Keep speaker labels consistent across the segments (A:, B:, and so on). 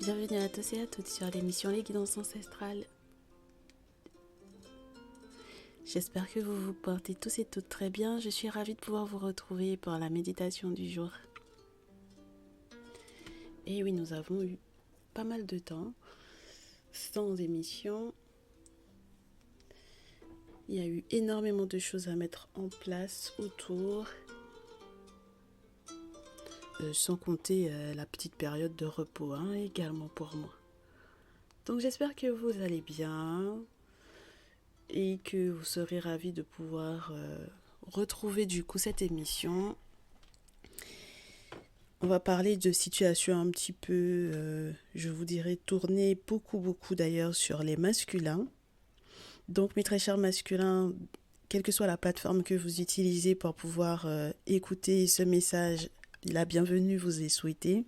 A: Bienvenue à tous et à toutes sur l'émission Les Guidances Ancestrales. J'espère que vous vous portez tous et toutes très bien. Je suis ravie de pouvoir vous retrouver pour la méditation du jour. Et oui, nous avons eu pas mal de temps sans émission. Il y a eu énormément de choses à mettre en place autour, sans compter la petite période de repos également pour moi. Donc j'espère que vous allez bien et que vous serez ravis de pouvoir retrouver du coup cette émission. On va parler de situations un petit peu, je vous dirais, tournées beaucoup d'ailleurs sur les masculins. Donc mes très chers masculins, quelle que soit la plateforme que vous utilisez pour pouvoir écouter ce message, la bienvenue vous est souhaitée.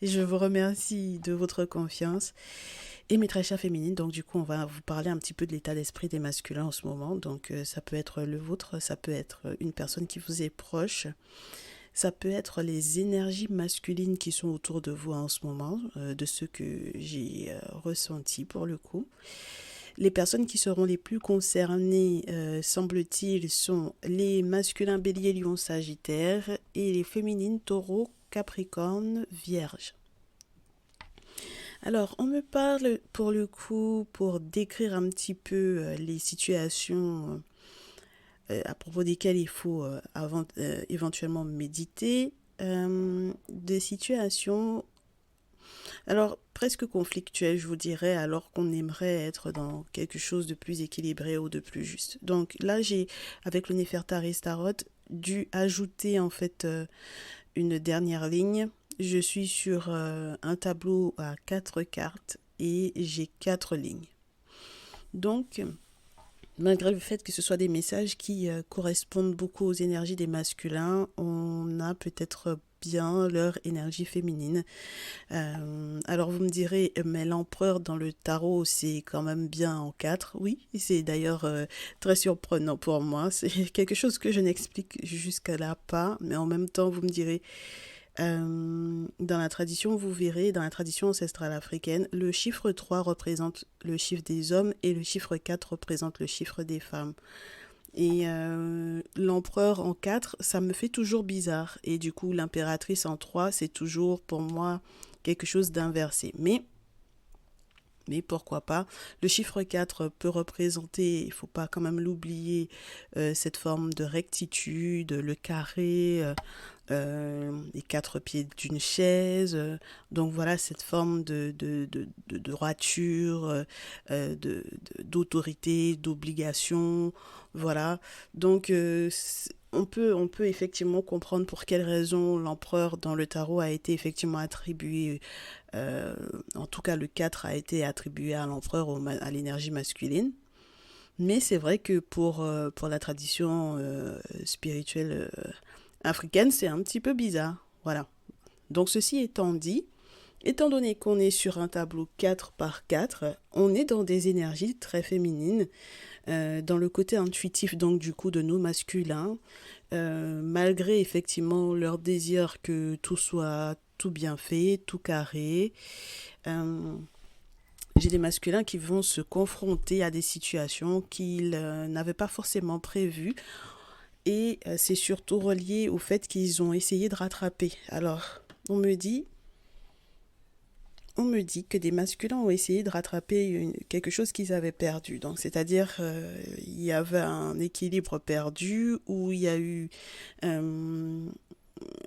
A: Et je vous remercie de votre confiance. Et mes très chères féminines, donc du coup on va vous parler un petit peu de l'état d'esprit des masculins en ce moment. Donc ça peut être le vôtre, ça peut être une personne qui vous est proche, ça peut être les énergies masculines qui sont autour de vous en ce moment, de ce que j'ai ressenti pour le coup. Les personnes qui seront les plus concernées, semble-t-il, sont les masculins bélier, lion, sagittaire et les féminines taureau, capricorne, vierge. Alors, on me parle pour le coup, pour décrire un petit peu les situations à propos desquelles il faut éventuellement méditer, des situations, alors presque conflictuelles, je vous dirais, alors qu'on aimerait être dans quelque chose de plus équilibré ou de plus juste. Donc là, j'ai, avec le Néfertari Tarot, dû ajouter en fait une dernière ligne. Je suis sur un tableau à 4 cartes et j'ai 4 lignes. Donc, malgré le fait que ce soit des messages qui correspondent beaucoup aux énergies des masculins, on a peut-être bien leur énergie féminine. Alors vous me direz, mais l'empereur dans le tarot, c'est quand même bien en 4. Oui, c'est d'ailleurs très surprenant pour moi. C'est quelque chose que je n'explique jusqu'à là pas, mais en même temps, vous me direz, dans la tradition, vous verrez, dans la tradition ancestrale africaine, le chiffre 3 représente le chiffre des hommes et le chiffre 4 représente le chiffre des femmes. Et l'empereur en 4, ça me fait toujours bizarre. Et du coup, l'impératrice en 3, c'est toujours pour moi quelque chose d'inversé. Mais pourquoi pas. Le chiffre 4 peut représenter, il ne faut pas quand même l'oublier, cette forme de rectitude, le carré, les 4 pieds d'une chaise. Donc voilà, cette forme de droiture, d'autorité, d'obligation. Voilà. Donc on peut effectivement comprendre pour quelles raisons l'empereur dans le tarot a été effectivement attribué, en tout cas le 4 a été attribué à l'empereur, à l'énergie masculine. Mais c'est vrai que pour la tradition spirituelle africaine, c'est un petit peu bizarre. Voilà. Donc ceci étant dit, étant donné qu'on est sur un tableau 4 par 4, on est dans des énergies très féminines, dans le côté intuitif donc du coup de nos masculins, malgré effectivement leur désir que tout soit tout bien fait, tout carré. Euh, j'ai des masculins qui vont se confronter à des situations qu'ils n'avaient pas forcément prévues et c'est surtout relié au fait qu'ils ont essayé de rattraper. Alors, on me dit que des masculins ont essayé de rattraper quelque chose qu'ils avaient perdu. Donc, c'est-à-dire, il y avait un équilibre perdu où il y a eu euh,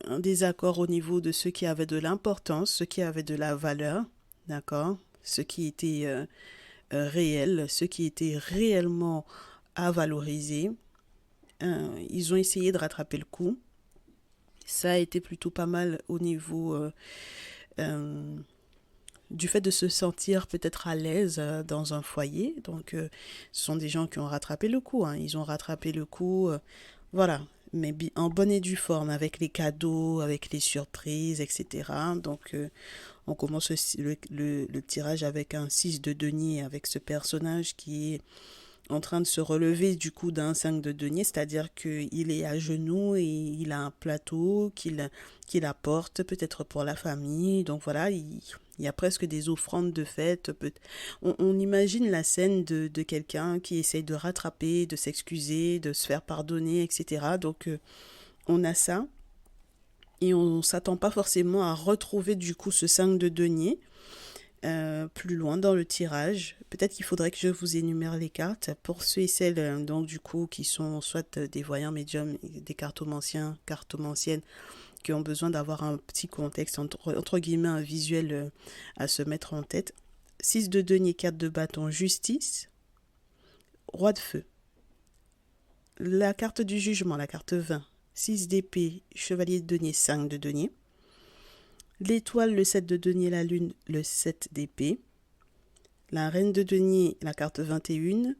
A: un désaccord au niveau de ce qui avait de l'importance, ce qui avait de la valeur, d'accord, ce qui était réel, ce qui était réellement à valoriser. Ils ont essayé de rattraper le coup. Ça a été plutôt pas mal au niveau euh, du fait de se sentir peut-être à l'aise dans un foyer. Donc, ce sont des gens qui ont rattrapé le coup. Ils ont rattrapé le coup, voilà, mais en bonne et due forme, avec les cadeaux, avec les surprises, etc. Donc, on commence le tirage avec un 6 de denier, avec ce personnage qui est en train de se relever du coup d'un 5 de denier, c'est-à-dire qu'il est à genoux et il a un plateau qu'il apporte peut-être pour la famille. Donc voilà, il y a presque des offrandes de fête. On imagine la scène de quelqu'un qui essaye de rattraper, de s'excuser, de se faire pardonner, etc. Donc on a ça. Et on ne s'attend pas forcément à retrouver du coup ce 5 de denier plus loin dans le tirage. Peut-être qu'il faudrait que je vous énumère les cartes. Pour ceux et celles donc du coup qui sont soit des voyants médiums, des cartomanciennes, qui ont besoin d'avoir un petit contexte, entre guillemets un visuel à se mettre en tête. 6 de denier, 4 de bâton, justice, roi de feu. La carte du jugement, la carte 20, 6 d'épée, chevalier de denier, 5 de denier. L'étoile, le 7 de denier, la lune, le 7 d'épée. La reine de denier, la carte 21,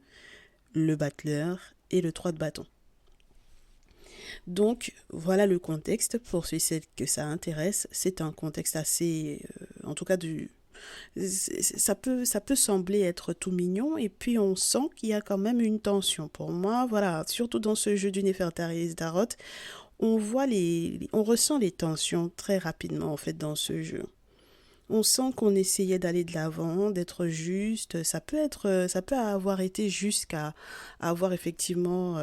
A: le battleur et le 3 de bâton. Donc voilà le contexte pour ceux et celles que ça intéresse. C'est un contexte assez, en tout cas ça peut sembler être tout mignon et puis on sent qu'il y a quand même une tension. Pour moi, voilà, surtout dans ce jeu du Nefertari Tarot, on ressent les tensions très rapidement en fait dans ce jeu. On sent qu'on essayait d'aller de l'avant, d'être juste. Ça peut avoir été jusqu'à avoir effectivement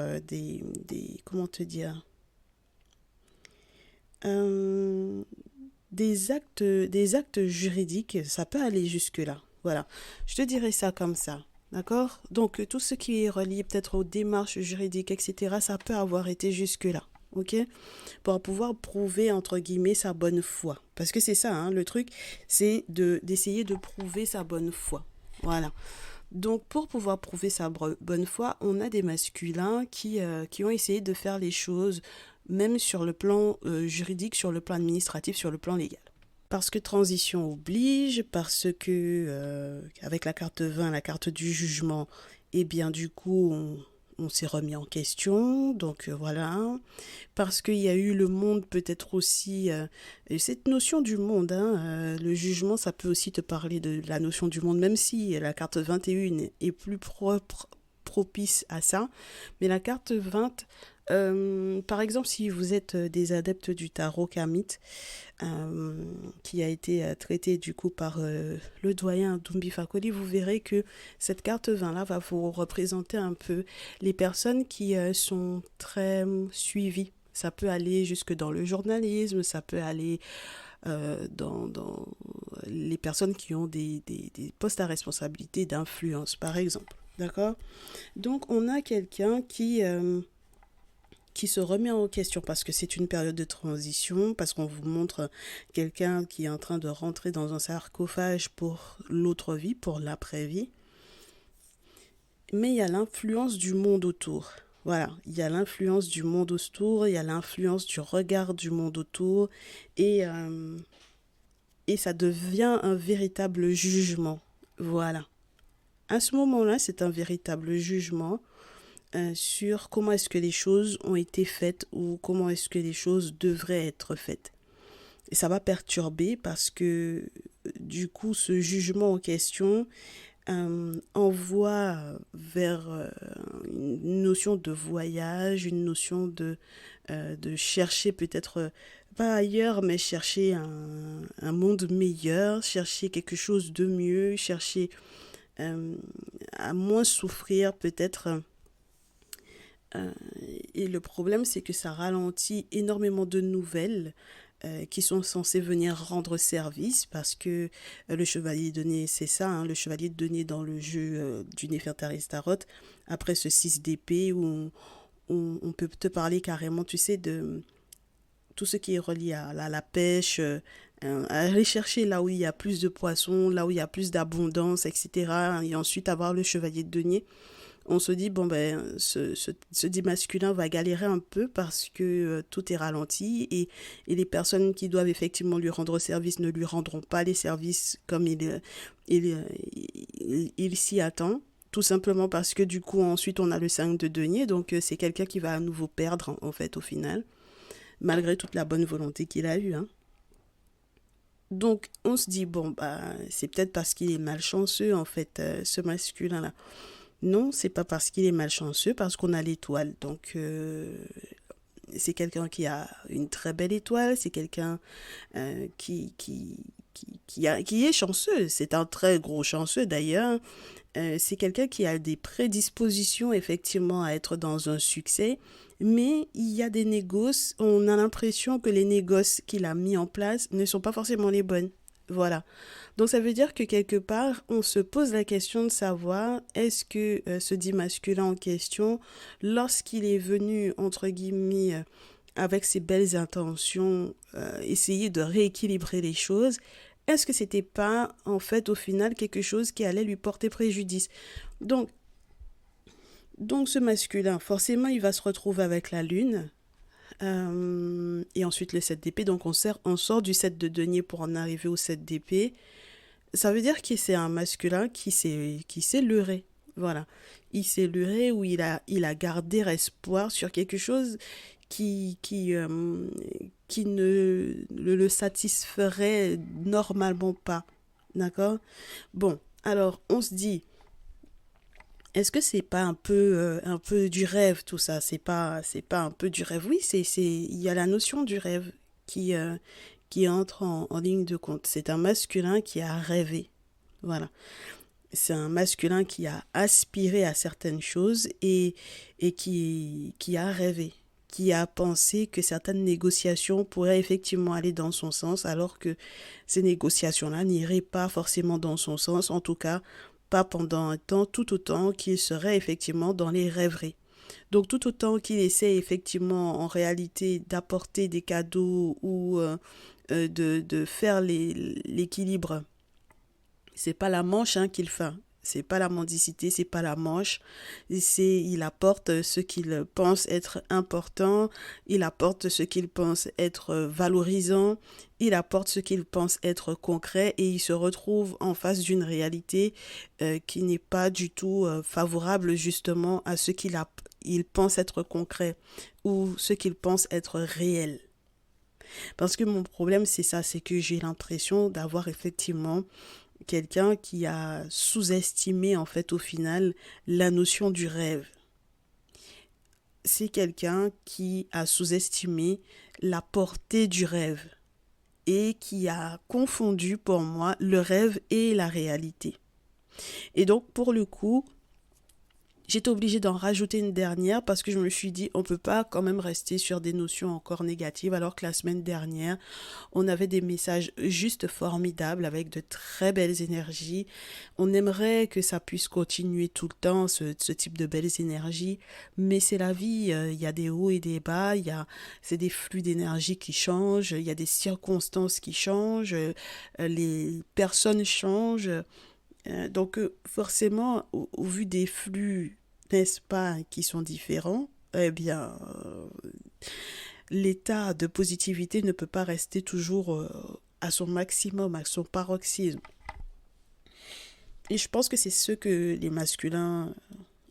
A: comment te dire, euh, des actes juridiques. Ça peut aller jusque là. Voilà, je te dirais ça comme ça. D'accord? Donc tout ce qui est relié peut-être aux démarches juridiques, etc., ça peut avoir été jusque là. Ok, pour pouvoir prouver entre guillemets sa bonne foi, parce que c'est ça, hein, le truc, c'est d'essayer de prouver sa bonne foi. Voilà. Donc pour pouvoir prouver sa bonne foi, on a des masculins qui ont essayé de faire les choses même sur le plan juridique, sur le plan administratif, sur le plan légal. Parce que transition oblige, parce que avec la carte 20, la carte du jugement, et bien du coup on s'est remis en question, donc voilà. Parce qu'il y a eu le monde peut-être aussi, cette notion du monde, hein, le jugement, ça peut aussi te parler de la notion du monde, même si la carte 21 est plus propice à ça. Mais la carte 20, par exemple, si vous êtes des adeptes du tarot karmite, euh, qui a été traité du coup par le doyen Dumbi Fakoli, vous verrez que cette carte 20 là va vous représenter un peu les personnes qui sont très suivies. Ça peut aller jusque dans le journalisme, ça peut aller dans les personnes qui ont des postes à responsabilité d'influence, par exemple. D'accord? Donc, on a quelqu'un qui se remet en question parce que c'est une période de transition, parce qu'on vous montre quelqu'un qui est en train de rentrer dans un sarcophage pour l'autre vie, pour l'après-vie. Mais il y a l'influence du monde autour. Voilà, il y a l'influence du monde autour, il y a l'influence du regard du monde autour, et, euh, et ça devient un véritable jugement. Voilà. À ce moment-là, c'est un véritable jugement sur comment est-ce que les choses ont été faites ou comment est-ce que les choses devraient être faites. Et ça va perturber parce que du coup, ce jugement en question envoie vers une notion de voyage, une notion de chercher peut-être, pas ailleurs, mais chercher un monde meilleur, chercher quelque chose de mieux, chercher euh, à moins souffrir peut-être. Euh, et le problème, c'est que ça ralentit énormément de nouvelles qui sont censées venir rendre service parce que le chevalier de denier, c'est ça, hein, le chevalier de denier dans le jeu du Nefertari Tarot, après ce 6 d'épée où on peut te parler carrément, tu sais, de tout ce qui est relié à la pêche, à aller chercher là où il y a plus de poissons, là où il y a plus d'abondance, etc. Et ensuite avoir le chevalier de denier, on se dit, bon, ben, ce dit masculin va galérer un peu parce que tout est ralenti et les personnes qui doivent effectivement lui rendre service ne lui rendront pas les services comme il s'y attend. Tout simplement parce que du coup, ensuite, on a le 5 de denier, donc c'est quelqu'un qui va à nouveau perdre, en fait, au final, malgré toute la bonne volonté qu'il a eue, hein. Donc, on se dit, bon, bah, c'est peut-être parce qu'il est malchanceux, en fait, ce masculin-là. Non, c'est pas parce qu'il est malchanceux, parce qu'on a l'étoile. Donc, c'est quelqu'un qui a une très belle étoile, c'est quelqu'un qui est chanceux. C'est un très gros chanceux d'ailleurs. C'est quelqu'un qui a des prédispositions effectivement à être dans un succès, mais il y a des négoces, on a l'impression que les négoces qu'il a mis en place ne sont pas forcément les bonnes. Voilà. Donc ça veut dire que quelque part, on se pose la question de savoir est-ce que ce dit masculin en question, lorsqu'il est venu, entre guillemets, avec ses belles intentions, essayer de rééquilibrer les choses, est-ce que c'était pas en fait au final quelque chose qui allait lui porter préjudice? Donc, donc ce masculin, forcément, il va se retrouver avec la lune. Et ensuite le 7 d'épée. Donc on sort du 7 de denier pour en arriver au 7 d'épée. Ça veut dire que c'est un masculin qui s'est leurré. Voilà. Il s'est leurré ou il a gardé espoir sur quelque chose qui ne le satisferait normalement pas. D'accord? Bon, alors on se dit, est-ce que c'est pas un peu du rêve tout ça? C'est pas un peu du rêve? Oui, il y a la notion du rêve qui entre en ligne de compte. C'est un masculin qui a rêvé. Voilà. C'est un masculin qui a aspiré à certaines choses et qui a rêvé, qui a pensé que certaines négociations pourraient effectivement aller dans son sens, alors que ces négociations-là n'iraient pas forcément dans son sens, en tout cas pas pendant un temps, tout autant qu'il serait effectivement dans les rêveries. Donc tout autant qu'il essaie effectivement en réalité d'apporter des cadeaux ou de faire l'équilibre, c'est pas la manche hein, qu'il fait. C'est pas la mendicité, c'est pas la manche. Il apporte ce qu'il pense être important, il apporte ce qu'il pense être valorisant, il apporte ce qu'il pense être concret et il se retrouve en face d'une réalité qui n'est pas du tout favorable justement à ce il pense être concret ou ce qu'il pense être réel. Parce que mon problème c'est ça, c'est que j'ai l'impression d'avoir effectivement quelqu'un qui a sous-estimé en fait au final la notion du rêve. C'est quelqu'un qui a sous-estimé la portée du rêve et qui a confondu pour moi le rêve et la réalité. Et donc pour le coup, j'étais obligée d'en rajouter une dernière parce que je me suis dit on peut pas quand même rester sur des notions encore négatives alors que la semaine dernière on avait des messages juste formidables avec de très belles énergies. On aimerait que ça puisse continuer tout le temps ce type de belles énergies, mais c'est la vie, il y a des hauts et des bas, c'est des flux d'énergie qui changent, il y a des circonstances qui changent, les personnes changent. Donc forcément, au vu des flux, n'est-ce pas, qui sont différents, eh bien, l'état de positivité ne peut pas rester toujours à son maximum, à son paroxysme. Et je pense que c'est ce que les masculins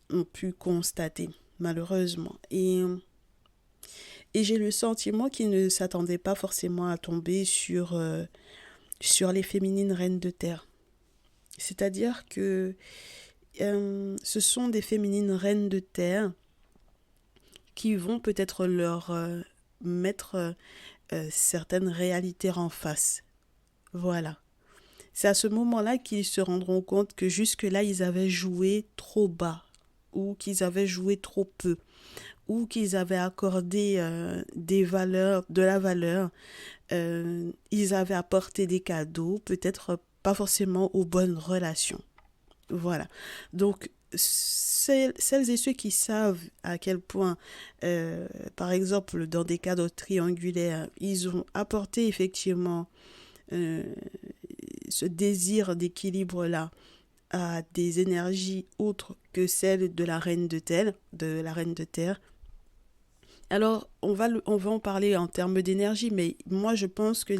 A: ont pu constater, malheureusement. Et j'ai le sentiment qu'ils ne s'attendaient pas forcément à tomber sur les féminines reines de terre. C'est-à-dire que ce sont des féminines reines de terre qui vont peut-être leur mettre certaines réalités en face. Voilà. C'est à ce moment-là qu'ils se rendront compte que jusque-là, ils avaient joué trop bas, ou qu'ils avaient joué trop peu, ou qu'ils avaient accordé de la valeur, ils avaient apporté des cadeaux, peut-être pas forcément aux bonnes relations. Voilà. Donc, celles et ceux qui savent à quel point, par exemple, dans des cadres triangulaires, ils ont apporté effectivement euh, ce désir d'équilibre-là à des énergies autres que celles de la reine de terre. Alors, on va en parler en termes d'énergie, mais moi je pense que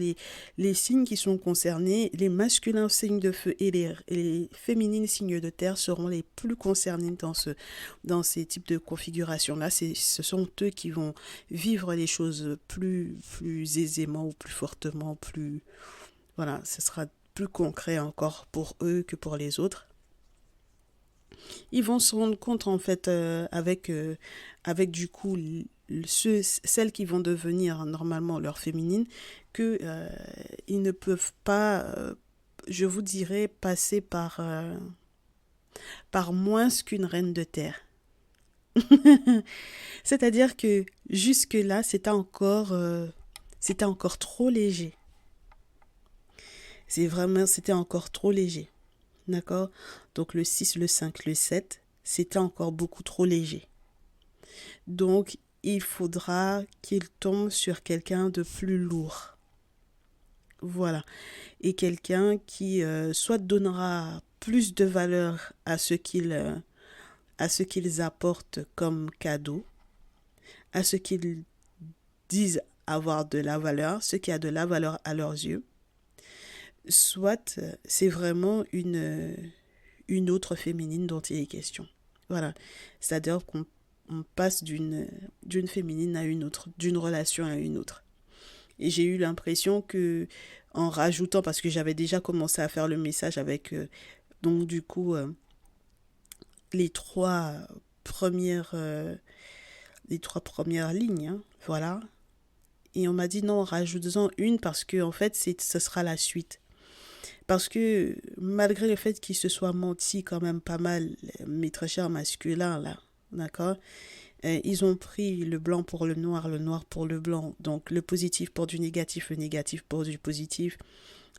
A: les signes qui sont concernés, les masculins signes de feu et les féminines signes de terre seront les plus concernés dans ces types de configurations-là. Ce sont eux qui vont vivre les choses plus aisément ou plus fortement, voilà, ce sera plus concret encore pour eux que pour les autres. Ils vont se rendre compte en fait avec du coup celles qui vont devenir normalement leur féminine que ils ne peuvent pas, je vous dirais, passer par moins qu'une reine de terre. C'est-à-dire que jusque-là, c'était encore trop léger. C'était encore trop léger. D'accord? Donc le 6, le 5, le 7, c'était encore beaucoup trop léger. Donc il faudra qu'il tombe sur quelqu'un de plus lourd. Voilà. Et quelqu'un qui soit donnera plus de valeur à ce qu'ils apportent comme cadeau, à ce qu'ils disent avoir de la valeur, ce qui a de la valeur à leurs yeux, soit c'est vraiment une autre féminine dont il est question. Voilà. C'est-à-dire qu'on passe d'une féminine à une autre, d'une relation à une autre. Et j'ai eu l'impression que, en rajoutant, parce que j'avais déjà commencé à faire le message avec, donc du coup, les trois premières, euh, les trois premières lignes, hein, voilà. Et on m'a dit non, rajoute-en une parce que, en fait, ce sera la suite. Parce que malgré le fait qu'il se soit menti quand même pas mal, mes très chers masculins, là, d'accord, ils ont pris le blanc pour le noir pour le blanc, donc le positif pour du négatif, le négatif pour du positif.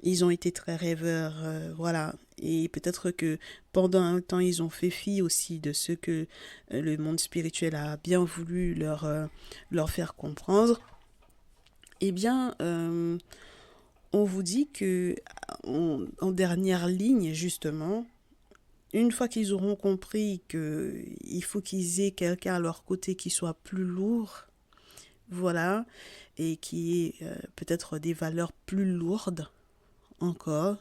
A: Ils ont été très rêveurs, voilà. Et peut-être que pendant un temps, ils ont fait fi aussi de ce que le monde spirituel a bien voulu leur faire comprendre. Eh bien, on vous dit que en dernière ligne, justement, une fois qu'ils auront compris qu'il faut qu'ils aient quelqu'un à leur côté qui soit plus lourd, voilà, et qui ait peut-être des valeurs plus lourdes encore,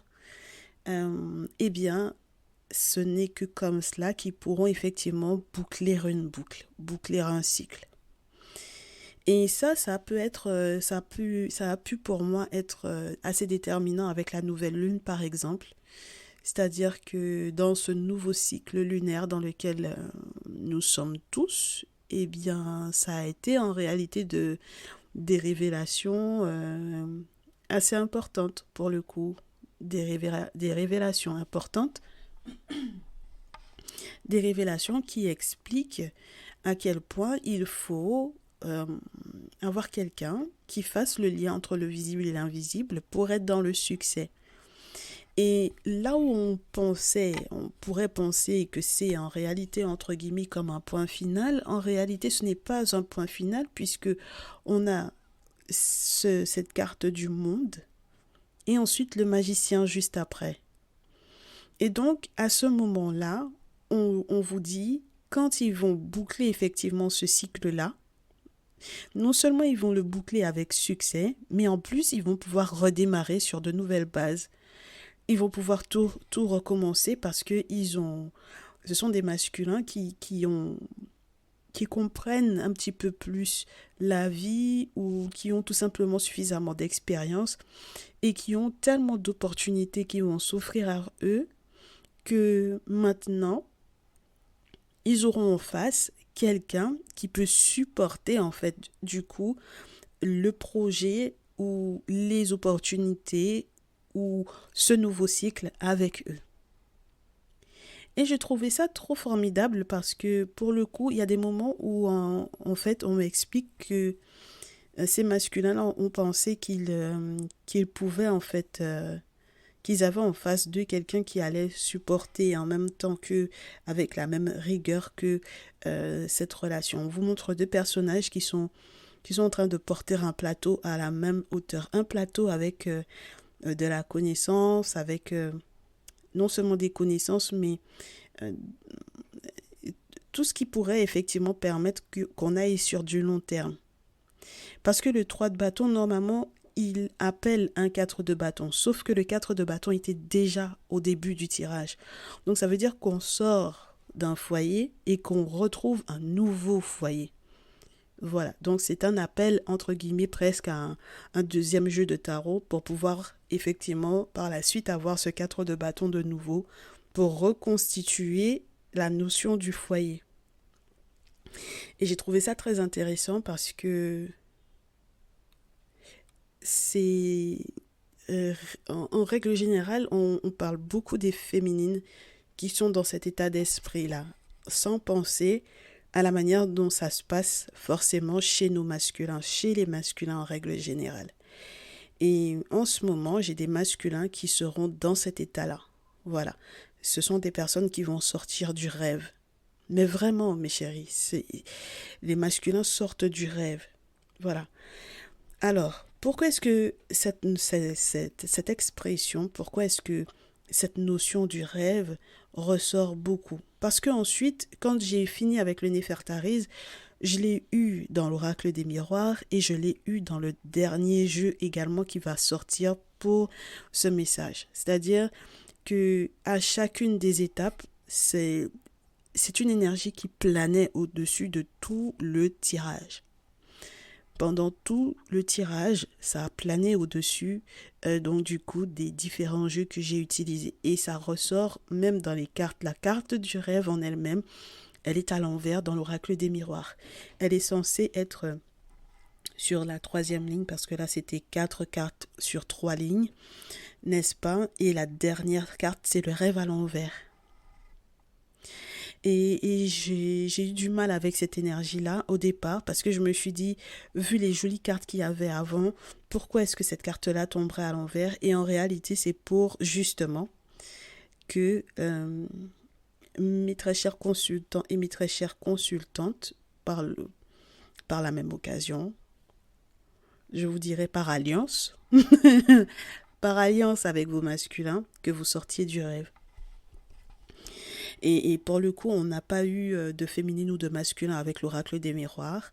A: eh bien, ce n'est que comme cela qu'ils pourront effectivement boucler une boucle, boucler un cycle. Et ça peut être, ça a pu pour moi être assez déterminant avec la nouvelle lune, par exemple. C'est-à-dire que dans ce nouveau cycle lunaire dans lequel nous sommes tous, eh bien, ça a été en réalité des révélations assez importantes pour le coup. Des révélations importantes, des révélations qui expliquent à quel point il faut avoir quelqu'un qui fasse le lien entre le visible et l'invisible pour être dans le succès. Et là où on pourrait penser que c'est en réalité, entre guillemets, comme un point final, en réalité, ce n'est pas un point final puisque on a cette carte du monde et ensuite le magicien juste après. Et donc, à ce moment-là, on vous dit, quand ils vont boucler effectivement ce cycle-là, non seulement ils vont le boucler avec succès, mais en plus, ils vont pouvoir redémarrer sur de nouvelles bases. Ils vont pouvoir tout recommencer parce que ce sont des masculins qui comprennent un petit peu plus la vie ou qui ont tout simplement suffisamment d'expérience et qui ont tellement d'opportunités qui vont s'offrir à eux que maintenant, ils auront en face quelqu'un qui peut supporter en fait du coup le projet ou les opportunités ou ce nouveau cycle avec eux. Et j'ai trouvé ça trop formidable parce que pour le coup, il y a des moments où en fait on m'explique que ces masculins-là ont pensé qu'ils pouvaient en fait qu'ils avaient en face d'eux quelqu'un qui allait supporter en même temps que avec la même rigueur que cette relation. On vous montre deux personnages qui sont en train de porter un plateau à la même hauteur, un plateau avec de la connaissance, avec non seulement des connaissances, mais euh, tout ce qui pourrait effectivement permettre qu'on aille sur du long terme. Parce que le 3 de bâton, normalement, il appelle un 4 de bâton. Sauf que le 4 de bâton était déjà au début du tirage. Donc ça veut dire qu'on sort d'un foyer et qu'on retrouve un nouveau foyer. Voilà, donc c'est un appel entre guillemets presque à un deuxième jeu de tarot pour pouvoir effectivement par la suite avoir ce 4 de bâton de nouveau pour reconstituer la notion du foyer. Et j'ai trouvé ça très intéressant parce que c'est... en règle générale, on parle beaucoup des féminines qui sont dans cet état d'esprit-là, sans penser à la manière dont ça se passe forcément chez nos masculins, chez les masculins en règle générale. Et en ce moment, j'ai des masculins qui seront dans cet état-là. Voilà. Ce sont des personnes qui vont sortir du rêve. Mais vraiment, mes chéris, les masculins sortent du rêve. Voilà. Alors, pourquoi est-ce que cette expression, pourquoi est-ce que cette notion du rêve ressort beaucoup? Parce que ensuite, quand j'ai fini avec le Néfertarise, je l'ai eu dans l'oracle des miroirs et je l'ai eu dans le dernier jeu également qui va sortir pour ce message. C'est-à-dire que à chacune des étapes, c'est une énergie qui planait au-dessus de tout le tirage. Pendant tout le tirage, ça a plané au-dessus donc du coup des différents jeux que j'ai utilisés. Et ça ressort même dans les cartes. La carte du rêve en elle-même, elle est à l'envers dans l'oracle des miroirs. Elle est censée être sur la 3e ligne parce que là c'était 4 cartes sur 3 lignes, n'est-ce pas? Et la dernière carte, c'est le rêve à l'envers. Et j'ai eu du mal avec cette énergie-là au départ parce que je me suis dit, vu les jolies cartes qu'il y avait avant, pourquoi est-ce que cette carte-là tomberait à l'envers? Et en réalité, c'est pour justement que mes très chers consultants et mes très chères consultantes, par la même occasion, je vous dirais par alliance, par alliance avec vos masculins, que vous sortiez du rêve. Et pour le coup, on n'a pas eu de féminine ou de masculin avec l'oracle des miroirs.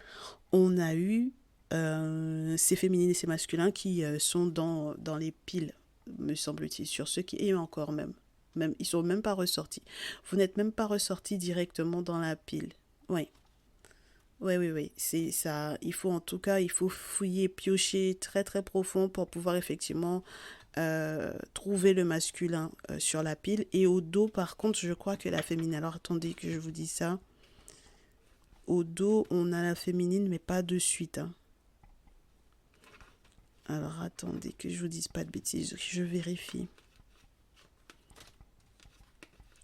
A: On a eu ces féminines et ces masculins qui sont dans les piles, me semble-t-il, sur ceux qui... Et encore même, ils sont même pas ressortis. Vous n'êtes même pas ressortis directement dans la pile. Oui. Oui. C'est ça. Il faut en tout cas, il faut fouiller, piocher très très profond pour pouvoir effectivement trouver le masculin sur la pile. Et au dos, par contre, je crois que la féminine. Alors attendez que je vous dise ça. Au dos, on a la féminine, mais pas de suite. Hein. Alors attendez que je vous dise pas de bêtises. Je vérifie.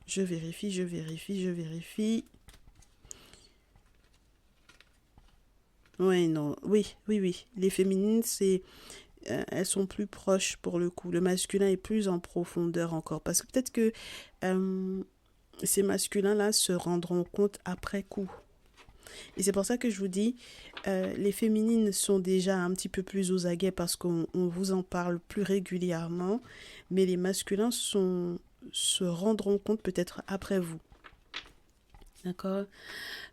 A: Je vérifie. Ouais, non. Oui. Les féminines, elles sont plus proches pour le coup. Le masculin est plus en profondeur encore. Parce que peut-être que ces masculins-là se rendront compte après coup. Et c'est pour ça que je vous dis, les féminines sont déjà un petit peu plus aux aguets parce qu'on vous en parle plus régulièrement. Mais les masculins se rendront compte peut-être après vous. D'accord?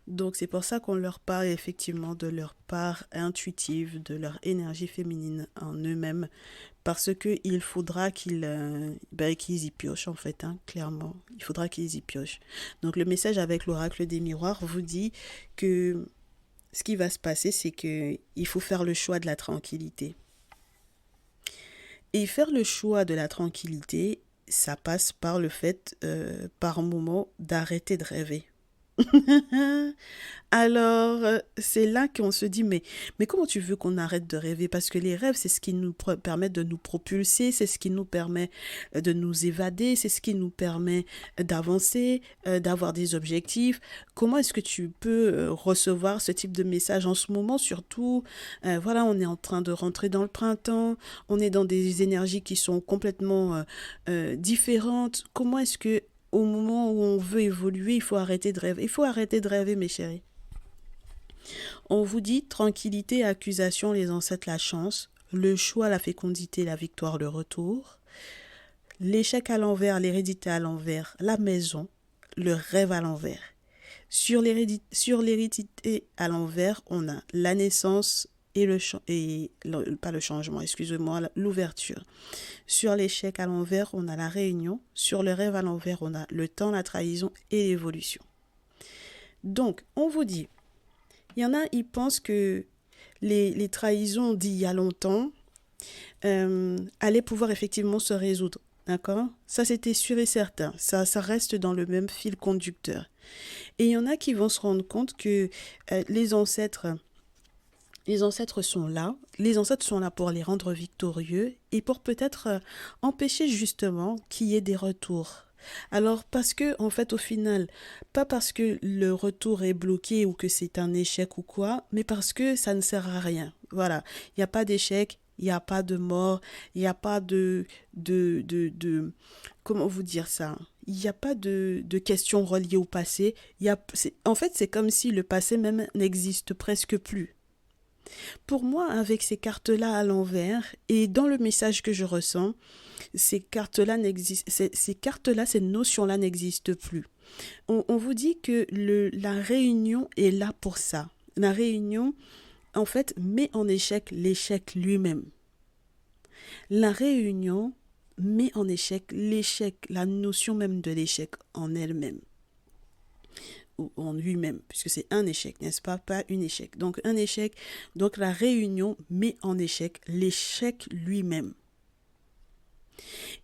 A: Donc c'est pour ça qu'on leur parle effectivement de leur part intuitive, de leur énergie féminine en eux-mêmes, parce qu'il faudra qu'ils y piochent en fait, hein, clairement. Il faudra qu'ils y piochent. Donc le message avec l'oracle des miroirs vous dit que ce qui va se passer, c'est qu'il faut faire le choix de la tranquillité. Et faire le choix de la tranquillité, ça passe par le fait, par moment, d'arrêter de rêver. Alors, c'est là qu'on se dit, mais comment tu veux qu'on arrête de rêver? Parce que les rêves, c'est ce qui nous permet de nous propulser, c'est ce qui nous permet de nous évader, c'est ce qui nous permet d'avancer, d'avoir des objectifs. Comment est-ce que tu peux recevoir ce type de message en ce moment? Surtout, voilà, on est en train de rentrer dans le printemps, on est dans des énergies qui sont complètement différentes. Comment est-ce que au moment où on veut évoluer, il faut arrêter de rêver. Il faut arrêter de rêver, mes chéris. On vous dit tranquillité, accusation, les ancêtres, la chance, le choix, la fécondité, la victoire, le retour, l'échec à l'envers, l'hérédité à l'envers, la maison, le rêve à l'envers. Sur l'hérédité à l'envers, on a la naissance pas le changement, excusez-moi, l'ouverture. Sur l'échec à l'envers, on a la réunion. Sur le rêve à l'envers, on a le temps, la trahison et l'évolution. Donc, on vous dit, il y en a, ils pensent que les trahisons d'il y a longtemps allaient pouvoir effectivement se résoudre. D'accord? Ça, c'était sûr et certain. Ça reste dans le même fil conducteur. Et il y en a qui vont se rendre compte que les ancêtres, les ancêtres sont là pour les rendre victorieux et pour peut-être empêcher justement qu'il y ait des retours. Alors parce que en fait au final, pas parce que le retour est bloqué ou que c'est un échec ou quoi, mais parce que ça ne sert à rien. Voilà, il n'y a pas d'échec, il n'y a pas de mort, il n'y a pas comment vous dire ça? Il n'y a pas de questions reliées au passé. En fait, c'est comme si le passé même n'existe presque plus. Pour moi, avec ces cartes-là à l'envers et dans le message que je ressens, ces cartes-là, ces notions-là n'existent plus. On vous dit que la réunion est là pour ça. La réunion, en fait, met en échec l'échec lui-même. La réunion met en échec l'échec, la notion même de l'échec en elle-même ou en lui-même, puisque c'est un échec, n'est-ce pas? Pas un échec. Donc un échec, donc la réunion met en échec l'échec lui-même.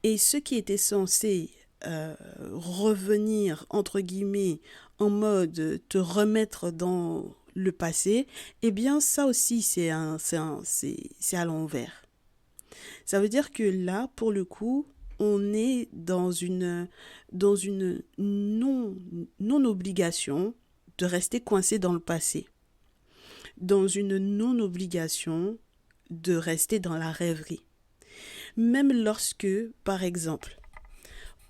A: Et ce qui était censé revenir, entre guillemets, en mode te remettre dans le passé, eh bien ça aussi c'est à l'envers. Ça veut dire que là, pour le coup, on est dans une non-obligation de rester coincé dans le passé, dans une non-obligation de rester dans la rêverie. Même lorsque, par exemple,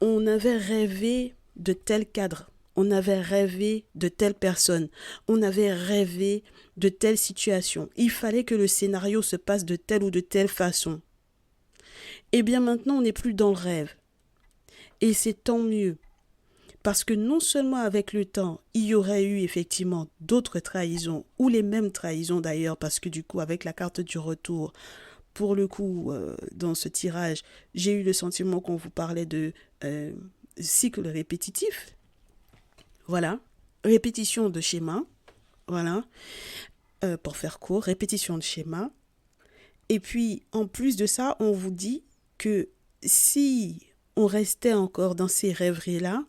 A: on avait rêvé de tel cadre, on avait rêvé de telle personne, on avait rêvé de telle situation, il fallait que le scénario se passe de telle ou de telle façon. Eh bien maintenant, on n'est plus dans le rêve. Et c'est tant mieux. Parce que non seulement avec le temps, il y aurait eu effectivement d'autres trahisons, ou les mêmes trahisons d'ailleurs, parce que du coup, avec la carte du retour, pour le coup, dans ce tirage, j'ai eu le sentiment qu'on vous parlait de cycle répétitif. Voilà. Répétition de schéma. Voilà. Pour faire court, répétition de schéma. Et puis, en plus de ça, on vous dit que si on restait encore dans ces rêveries-là,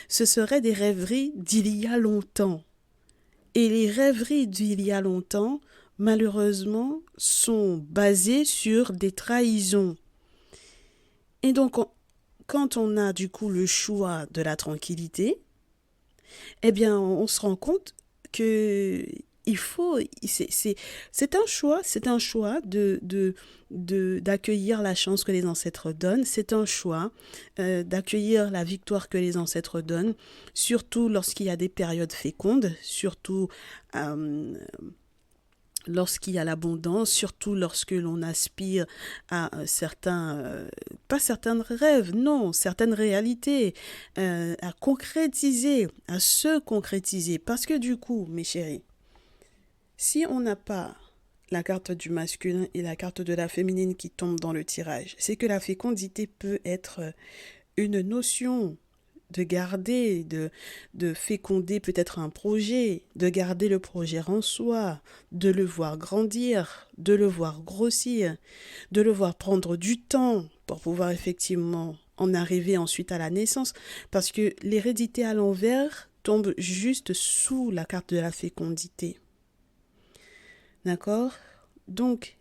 A: ce seraient des rêveries d'il y a longtemps. Et les rêveries d'il y a longtemps, malheureusement, sont basées sur des trahisons. Et donc, quand on a du coup le choix de la tranquillité, eh bien, on se rend compte que il faut, c'est un choix d'accueillir la chance que les ancêtres donnent, c'est un choix d'accueillir la victoire que les ancêtres donnent, surtout lorsqu'il y a des périodes fécondes, surtout lorsqu'il y a l'abondance, surtout lorsque l'on aspire à pas certains rêves, non, certaines réalités, à concrétiser, à se concrétiser. Parce que du coup, mes chéris, si on n'a pas la carte du masculin et la carte de la féminine qui tombent dans le tirage, c'est que la fécondité peut être une notion de garder, de féconder peut-être un projet, de garder le projet en soi, de le voir grandir, de le voir grossir, de le voir prendre du temps pour pouvoir effectivement en arriver ensuite à la naissance, parce que l'hérédité à l'envers tombe juste sous la carte de la fécondité. D'accord? Donc,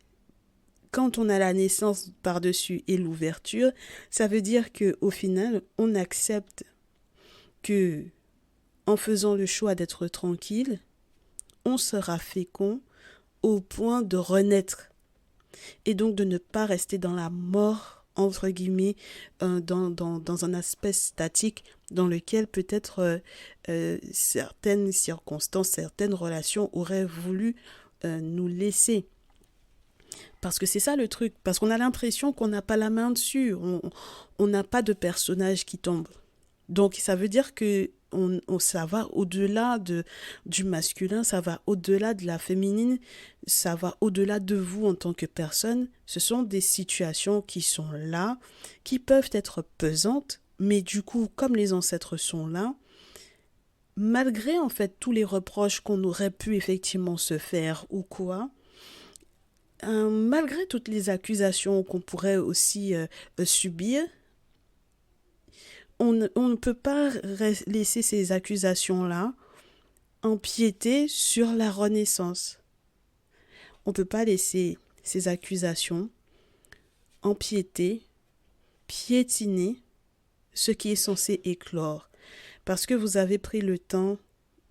A: quand on a la naissance par-dessus et l'ouverture, ça veut dire qu'au final, on accepte que, en faisant le choix d'être tranquille, on sera fécond au point de renaître et donc de ne pas rester dans la mort, entre guillemets, dans un aspect statique dans lequel peut-être certaines circonstances, certaines relations auraient voulu nous laisser. Parce que c'est ça le truc, parce qu'on a l'impression qu'on n'a pas la main dessus, on n'a pas de personnage qui tombe. Donc ça veut dire que ça va au-delà du masculin, ça va au-delà de la féminine, ça va au-delà de vous en tant que personne. Ce sont des situations qui sont là, qui peuvent être pesantes, mais du coup, comme les ancêtres sont là, malgré en fait tous les reproches qu'on aurait pu effectivement se faire ou quoi, malgré toutes les accusations qu'on pourrait aussi subir, on ne peut pas laisser ces accusations-là empiéter sur la renaissance. On ne peut pas laisser ces accusations empiéter, piétiner ce qui est censé éclore. Parce que vous avez pris le temps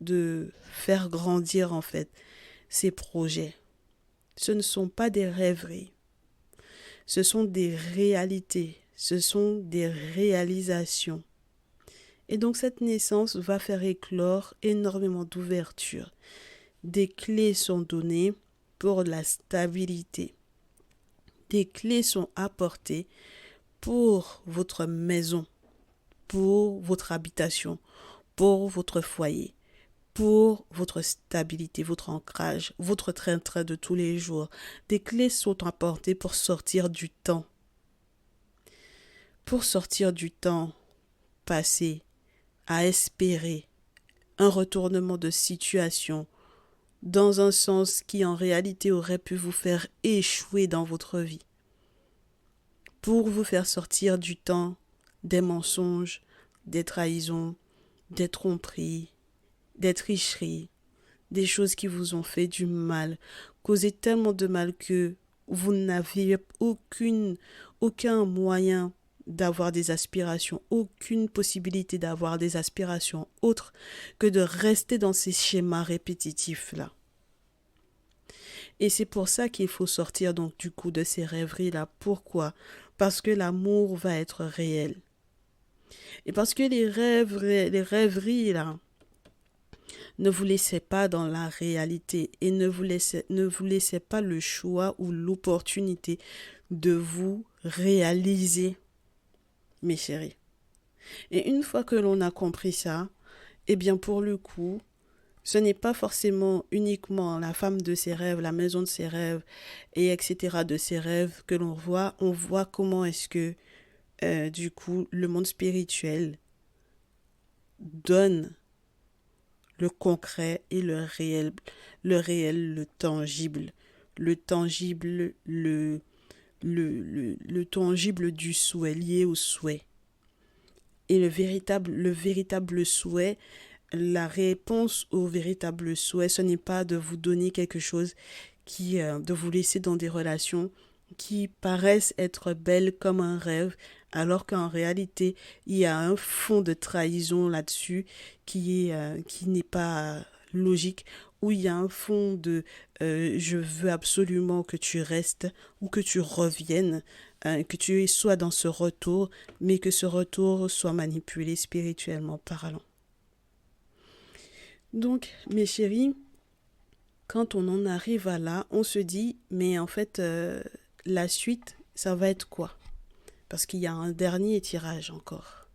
A: de faire grandir en fait ces projets. Ce ne sont pas des rêveries. Ce sont des réalités. Ce sont des réalisations. Et donc cette naissance va faire éclore énormément d'ouverture. Des clés sont données pour la stabilité. Des clés sont apportées pour votre maison, pour votre habitation, pour votre foyer, pour votre stabilité, votre ancrage, votre train-train de tous les jours. Des clés sont apportées pour sortir du temps. Pour sortir du temps passé, à espérer un retournement de situation dans un sens qui en réalité aurait pu vous faire échouer dans votre vie. Pour vous faire sortir du temps des mensonges, des trahisons, des tromperies, des tricheries, des choses qui vous ont fait du mal, causé tellement de mal que vous n'aviez aucun moyen d'avoir des aspirations, aucune possibilité d'avoir des aspirations autres que de rester dans ces schémas répétitifs-là. Et c'est pour ça qu'il faut sortir donc du coup de ces rêveries-là. Pourquoi? Parce que l'amour va être réel. Et parce que les rêveries-là, ne vous laissez pas dans la réalité et ne vous laissez pas le choix ou l'opportunité de vous réaliser, mes chéris. Et une fois que l'on a compris ça, eh bien pour le coup, ce n'est pas forcément uniquement la femme de ses rêves, la maison de ses rêves, et etc. de ses rêves que l'on voit. On voit comment est-ce que, du coup, le monde spirituel donne le concret et le tangible. Le tangible, le tangible du souhait, lié au souhait. Et le véritable souhait, la réponse au véritable souhait, ce n'est pas de vous donner quelque chose de vous laisser dans des relations qui paraissent être belles comme un rêve, alors qu'en réalité, il y a un fond de trahison là-dessus qui n'est pas logique, où il y a un fond de je veux absolument que tu restes ou que tu reviennes, que tu sois dans ce retour, mais que ce retour soit manipulé spirituellement parlant. Donc, mes chéris, quand on en arrive à là, on se dit, mais en fait, la suite, ça va être quoi? Parce qu'il y a un dernier tirage encore.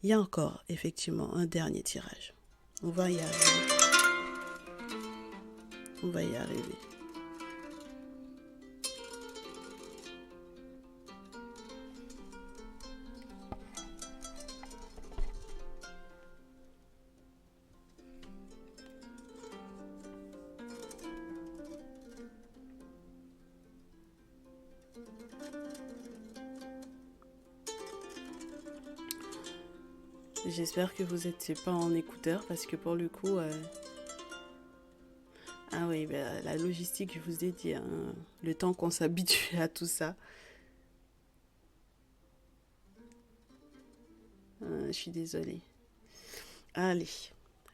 A: Il y a encore, effectivement, un dernier tirage. On va y arriver. On va y arriver. J'espère que vous n'étiez pas en écouteur parce que pour le coup... Ah oui, ben, la logistique, je vous ai dit, hein, le temps qu'on s'habitue à tout ça. Je suis désolée. Allez,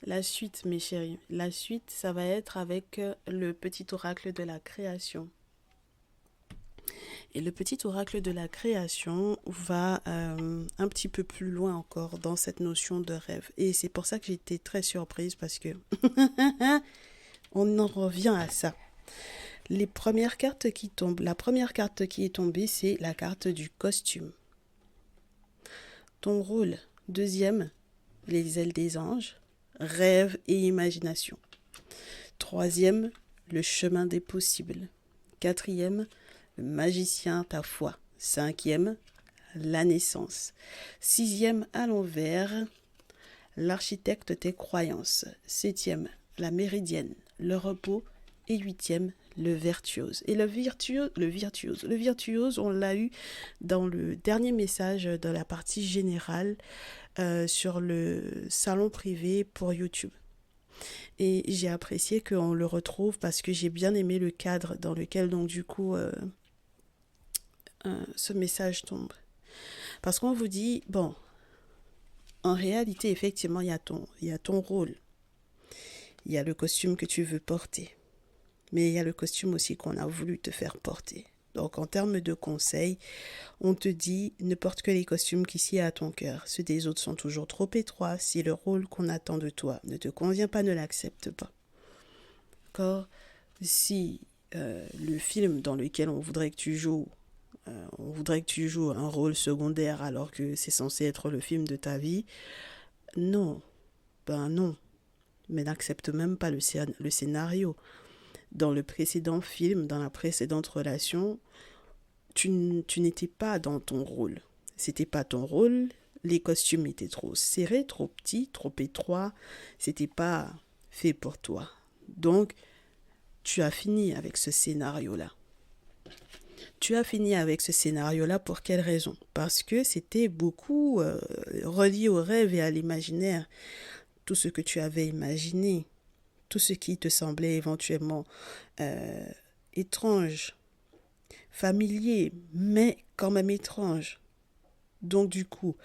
A: la suite, mes chéris. La suite, ça va être avec le petit oracle de la création. Et le petit oracle de la création va un petit peu plus loin encore dans cette notion de rêve. Et c'est pour ça que j'ai été très surprise parce que on en revient à ça. Les premières cartes qui tombent, la première carte qui est tombée, c'est la carte du costume. Ton rôle, deuxième, les ailes des anges, rêve et imagination. Troisième, le chemin des possibles. Quatrième, le magicien, ta foi. Cinquième, la naissance. Sixième, à l'envers, l'architecte, tes croyances. Septième, la méridienne, le repos. Et huitième, le virtuose. Et le virtuose, on l'a eu dans le dernier message de la partie générale sur le salon privé pour YouTube. Et j'ai apprécié qu'on le retrouve parce que j'ai bien aimé le cadre dans lequel donc du coup ce message tombe. Parce qu'on vous dit, bon, en réalité, effectivement, il y a ton rôle. Il y a le costume que tu veux porter. Mais il y a le costume aussi qu'on a voulu te faire porter. Donc, en termes de conseils, on te dit ne porte que les costumes qui sied à ton cœur. Ceux des autres sont toujours trop étroits. Si le rôle qu'on attend de toi ne te convient pas, ne l'accepte pas. D'accord ? Si le film dans lequel on voudrait que tu joues un rôle secondaire alors que c'est censé être le film de ta vie, non, ben non. Mais n'accepte même pas le scénario. Dans le précédent film, dans la précédente relation, tu n'étais pas dans ton rôle. C'était pas ton rôle. Les costumes étaient trop serrés, trop petits, trop étroits. C'était pas fait pour toi. Donc, tu as fini avec ce scénario-là. Tu as fini avec ce scénario-là pour quelle raison ? Parce que c'était beaucoup relié au rêve et à l'imaginaire. Tout ce que tu avais imaginé, tout ce qui te semblait éventuellement étrange, familier, mais quand même étrange. Donc du coup,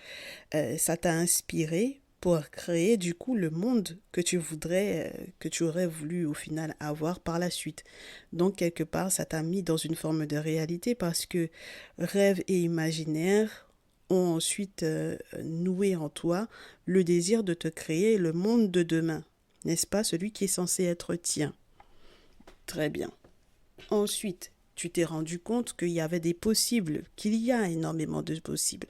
A: ça t'a inspiré pour créer du coup le monde que tu aurais voulu au final avoir par la suite. Donc quelque part, ça t'a mis dans une forme de réalité parce que rêve et imaginaire ont ensuite noué en toi le désir de te créer le monde de demain. N'est-ce pas, celui qui est censé être tien? Très bien. Ensuite, tu t'es rendu compte qu'il y avait des possibles, qu'il y a énormément de possibles.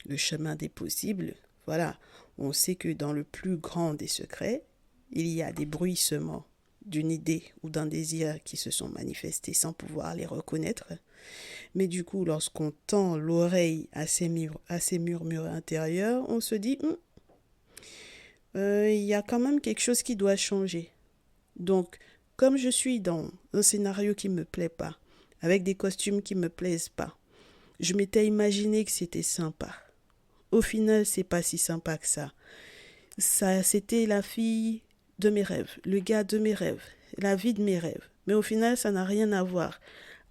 A: Le chemin des possibles, voilà. On sait que dans le plus grand des secrets, il y a des bruissements d'une idée ou d'un désir qui se sont manifestés sans pouvoir les reconnaître. Mais du coup, lorsqu'on tend l'oreille à ces murmures intérieurs, on se dit il y a quand même quelque chose qui doit changer. Donc, comme je suis dans un scénario qui ne me plaît pas, avec des costumes qui ne me plaisent pas, je m'étais imaginé que c'était sympa. Au final, c'est pas si sympa que ça. C'était la fille de mes rêves, le gars de mes rêves, la vie de mes rêves. Mais au final, ça n'a rien à voir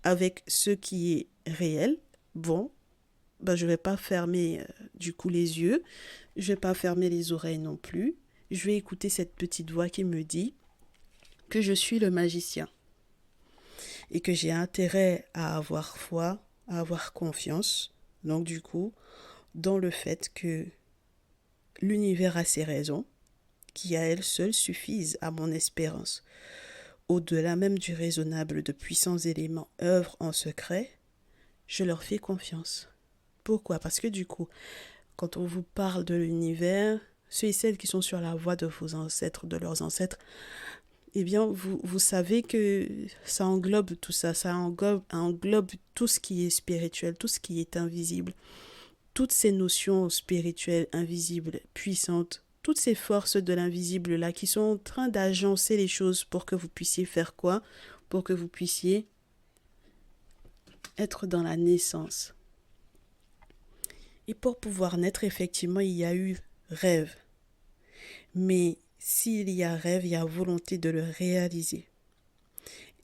A: avec ce qui est réel. Bon, ben je vais pas fermer du coup les yeux, je vais pas fermer les oreilles non plus. Je vais écouter cette petite voix qui me dit que je suis le magicien et que j'ai intérêt à avoir foi, à avoir confiance. Donc du coup, dans le fait que l'univers a ses raisons, qui à elles seules suffisent à mon espérance. Au-delà même du raisonnable, de puissants éléments œuvrent en secret, je leur fais confiance. Pourquoi ? Parce que du coup, quand on vous parle de l'univers, ceux et celles qui sont sur la voie de vos ancêtres, de leurs ancêtres, eh bien, vous savez que ça englobe tout ça, englobe tout ce qui est spirituel, tout ce qui est invisible. Toutes ces notions spirituelles, invisibles, puissantes, toutes ces forces de l'invisible-là qui sont en train d'agencer les choses pour que vous puissiez faire quoi ? Pour que vous puissiez être dans la naissance. Et pour pouvoir naître, effectivement, il y a eu rêve. Mais s'il y a rêve, il y a volonté de le réaliser.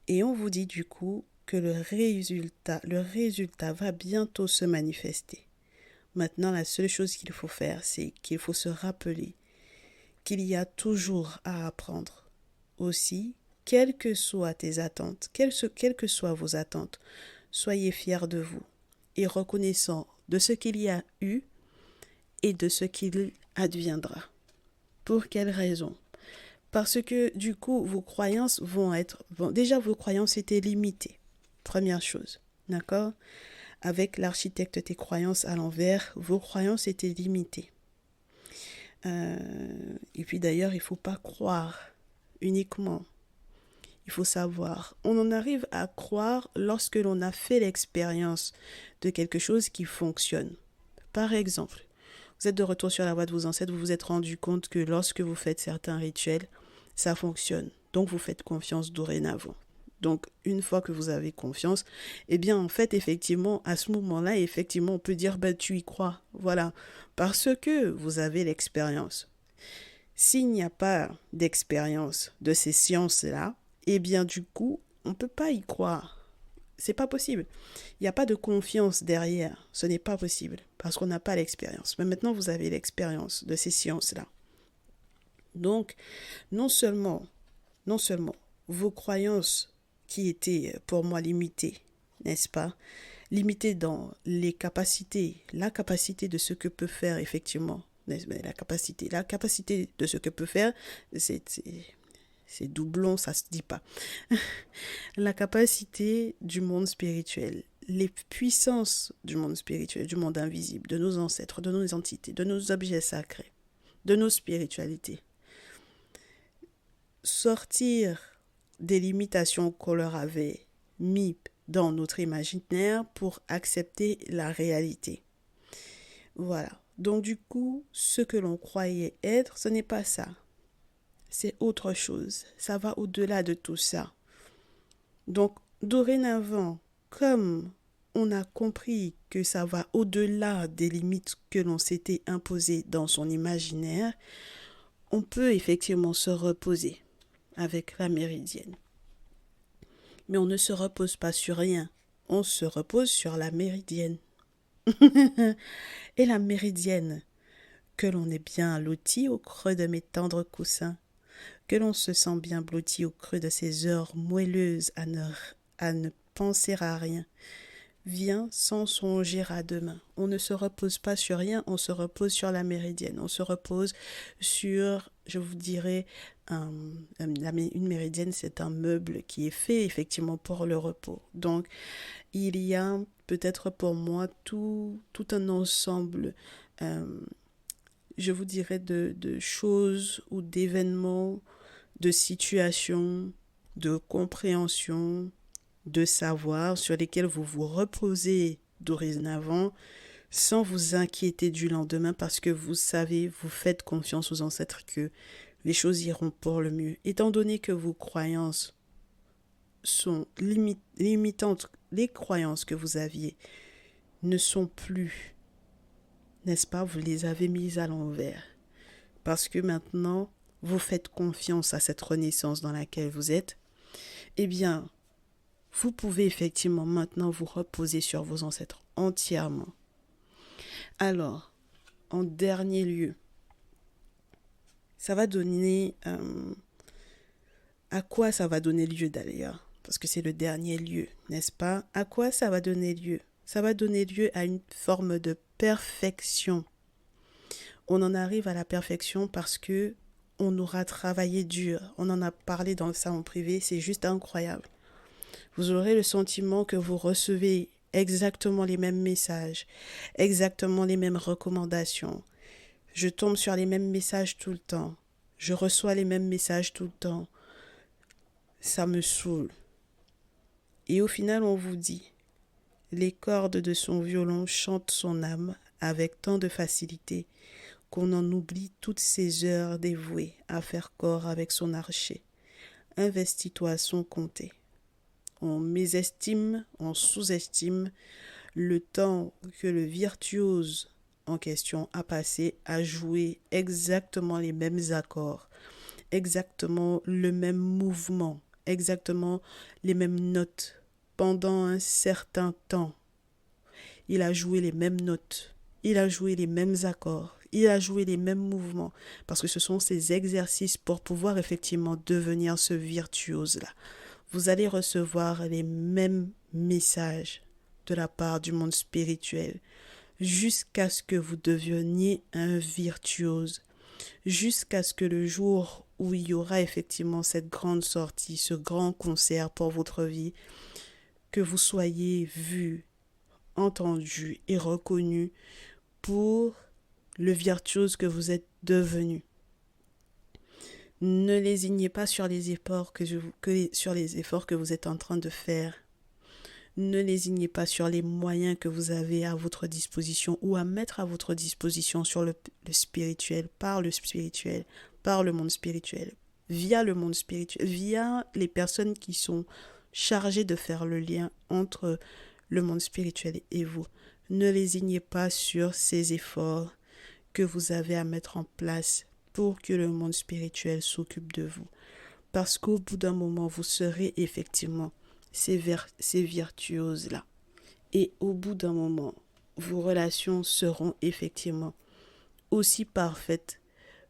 A: Et on vous dit du coup que le résultat va bientôt se manifester. Maintenant, la seule chose qu'il faut faire, c'est qu'il faut se rappeler qu'il y a toujours à apprendre. Aussi, quelles que soient tes attentes, quelles que soient vos attentes, soyez fiers de vous et reconnaissant de ce qu'il y a eu et de ce qu'il adviendra. Pour quelle raison ? Parce que du coup, vos croyances déjà vos croyances étaient limitées. Première chose, d'accord ? Avec l'architecte tes croyances à l'envers, vos croyances étaient limitées. Et puis d'ailleurs, il ne faut pas croire uniquement. Il faut savoir. On en arrive à croire lorsque l'on a fait l'expérience de quelque chose qui fonctionne. Par exemple, vous êtes de retour sur la voie de vos ancêtres, vous vous êtes rendu compte que lorsque vous faites certains rituels, ça fonctionne. Donc vous faites confiance dorénavant. Donc, une fois que vous avez confiance, eh bien, en fait, effectivement, à ce moment-là, effectivement, on peut dire, ben, tu y crois. Voilà. Parce que vous avez l'expérience. S'il n'y a pas d'expérience de ces sciences-là, eh bien, du coup, on ne peut pas y croire. C'est pas possible. Il n'y a pas de confiance derrière. Ce n'est pas possible parce qu'on n'a pas l'expérience. Mais maintenant, vous avez l'expérience de ces sciences-là. Donc, non seulement, non seulement vos croyances qui étaient pour moi limitées, n'est-ce pas? Limitées dans les capacités, la capacité de ce que peut faire effectivement, la capacité de ce que peut faire, c'est doublon, ça se dit pas. La capacité du monde spirituel, les puissances du monde spirituel, du monde invisible, de nos ancêtres, de nos entités, de nos objets sacrés, de nos spiritualités. Sortir des limitations qu'on leur avait mis dans notre imaginaire pour accepter la réalité. Voilà. Donc du coup, ce que l'on croyait être, ce n'est pas ça. C'est autre chose. Ça va au-delà de tout ça. Donc, dorénavant, comme on a compris que ça va au-delà des limites que l'on s'était imposées dans son imaginaire, on peut effectivement se reposer avec la méridienne. Mais on ne se repose pas sur rien, on se repose sur la méridienne. Et la méridienne, que l'on est bien loti au creux de mes tendres coussins, que l'on se sent bien blotti au creux de ces heures moelleuses à ne penser à rien, vient sans songer à demain. On ne se repose pas sur rien, on se repose sur la méridienne. On se repose sur, je vous dirais, une méridienne, c'est un meuble qui est fait effectivement pour le repos. Donc, il y a peut-être pour moi tout un ensemble, je vous dirais, de choses ou d'événements, de situations, de compréhension, de savoir sur lesquels vous vous reposez dorénavant sans vous inquiéter du lendemain parce que vous savez, vous faites confiance aux ancêtres que les choses iront pour le mieux. Étant donné que vos croyances sont limitantes, les croyances que vous aviez ne sont plus, n'est-ce pas, vous les avez mises à l'envers. Parce que maintenant, vous faites confiance à cette renaissance dans laquelle vous êtes, eh bien, vous pouvez effectivement maintenant vous reposer sur vos ancêtres entièrement. Alors, en dernier lieu, ça va donner... à quoi ça va donner lieu d'ailleurs? Parce que c'est le dernier lieu, n'est-ce pas? À quoi ça va donner lieu? Ça va donner lieu à une forme de perfection. On en arrive à la perfection parce que on aura travaillé dur. On en a parlé dans le salon privé, c'est juste incroyable. Vous aurez le sentiment que vous recevez exactement les mêmes messages, exactement les mêmes recommandations. Je tombe sur les mêmes messages tout le temps. Je reçois les mêmes messages tout le temps. Ça me saoule. Et au final, on vous dit, les cordes de son violon chantent son âme avec tant de facilité qu'on en oublie toutes ces heures dévouées à faire corps avec son archer. Investis-toi son comté. On mésestime, on sous-estime le temps que le virtuose en question a passé à jouer exactement les mêmes accords, exactement le même mouvement, exactement les mêmes notes pendant un certain temps. Il a joué les mêmes notes, il a joué les mêmes accords, il a joué les mêmes mouvements, parce que ce sont ces exercices pour pouvoir effectivement devenir ce virtuose-là. Vous allez recevoir les mêmes messages de la part du monde spirituel jusqu'à ce que vous deveniez un virtuose, jusqu'à ce que le jour où il y aura effectivement cette grande sortie, ce grand concert pour votre vie, que vous soyez vu, entendu et reconnu pour le virtuose que vous êtes devenu. Ne lésignez pas sur les efforts que vous êtes en train de faire. Ne lésignez pas sur les moyens que vous avez à votre disposition ou à mettre à votre disposition sur le spirituel, par le monde spirituel, via le monde spirituel, via les personnes qui sont chargés de faire le lien entre le monde spirituel et vous. Ne lésignez pas sur ces efforts que vous avez à mettre en place pour que le monde spirituel s'occupe de vous. Parce qu'au bout d'un moment, vous serez effectivement ces virtuoses-là. Et au bout d'un moment, vos relations seront effectivement aussi parfaites,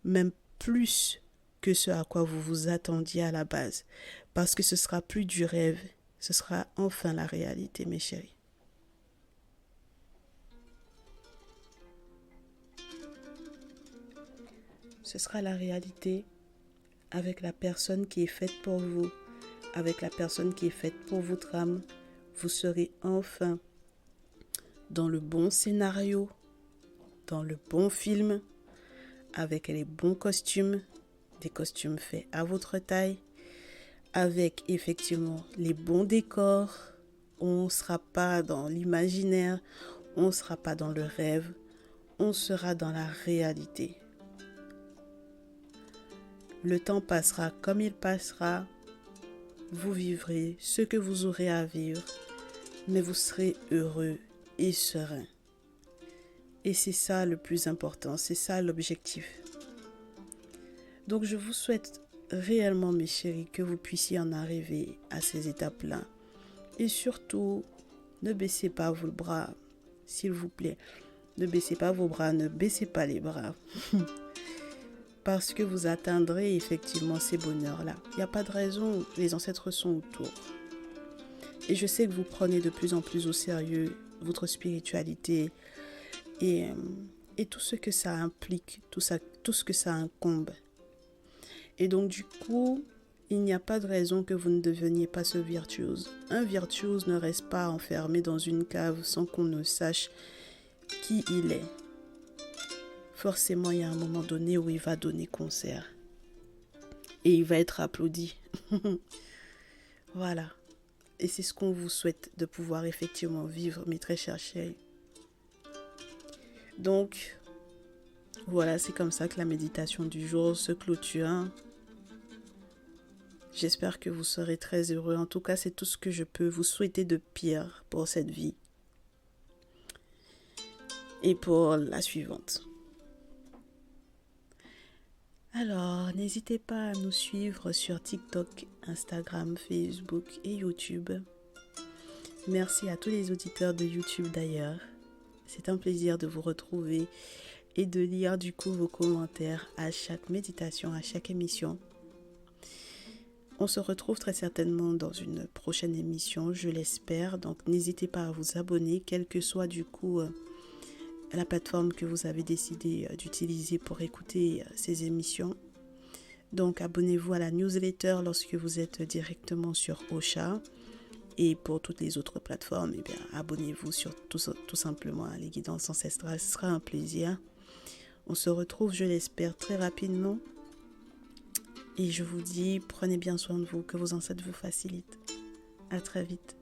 A: même plus que ce à quoi vous vous attendiez à la base. Parce que ce sera plus du rêve, ce sera enfin la réalité, mes chéris. Ce sera la réalité avec la personne qui est faite pour vous, avec la personne qui est faite pour votre âme. Vous serez enfin dans le bon scénario, dans le bon film, avec les bons costumes, des costumes faits à votre taille, avec effectivement les bons décors. On ne sera pas dans l'imaginaire, on ne sera pas dans le rêve, on sera dans la réalité. Le temps passera comme il passera, vous vivrez ce que vous aurez à vivre, mais vous serez heureux et serein. Et c'est ça le plus important, c'est ça l'objectif. Donc je vous souhaite réellement, mes chéris, que vous puissiez en arriver à ces étapes-là. Et surtout, ne baissez pas vos bras, s'il vous plaît. Ne baissez pas vos bras, ne baissez pas les bras. Parce que vous atteindrez effectivement ces bonheurs-là. Il n'y a pas de raison, les ancêtres sont autour. Et je sais que vous prenez de plus en plus au sérieux votre spiritualité et tout ce que ça implique, tout ce que ça incombe. Et donc du coup, il n'y a pas de raison que vous ne deveniez pas ce virtuose. Un virtuose ne reste pas enfermé dans une cave sans qu'on ne sache qui il est. Forcément, il y a un moment donné où il va donner concert. Et il va être applaudi. Voilà. Et c'est ce qu'on vous souhaite de pouvoir effectivement vivre, mes très chers chéris. Donc, voilà, c'est comme ça que la méditation du jour se clôture. J'espère que vous serez très heureux. En tout cas, c'est tout ce que je peux vous souhaiter de pire pour cette vie. Et pour la suivante. Alors, n'hésitez pas à nous suivre sur TikTok, Instagram, Facebook et YouTube. Merci à tous les auditeurs de YouTube d'ailleurs. C'est un plaisir de vous retrouver et de lire du coup vos commentaires à chaque méditation, à chaque émission. On se retrouve très certainement dans une prochaine émission, je l'espère. Donc n'hésitez pas à vous abonner, quelle que soit du coup la plateforme que vous avez décidé d'utiliser pour écouter ces émissions. Donc abonnez-vous à la newsletter lorsque vous êtes directement sur Ocha. Et pour toutes les autres plateformes, abonnez-vous sur tout simplement à les guidances ancestrales. Ce sera un plaisir. On se retrouve, je l'espère, très rapidement. Et je vous dis, prenez bien soin de vous, que vos ancêtres vous facilitent. À très vite.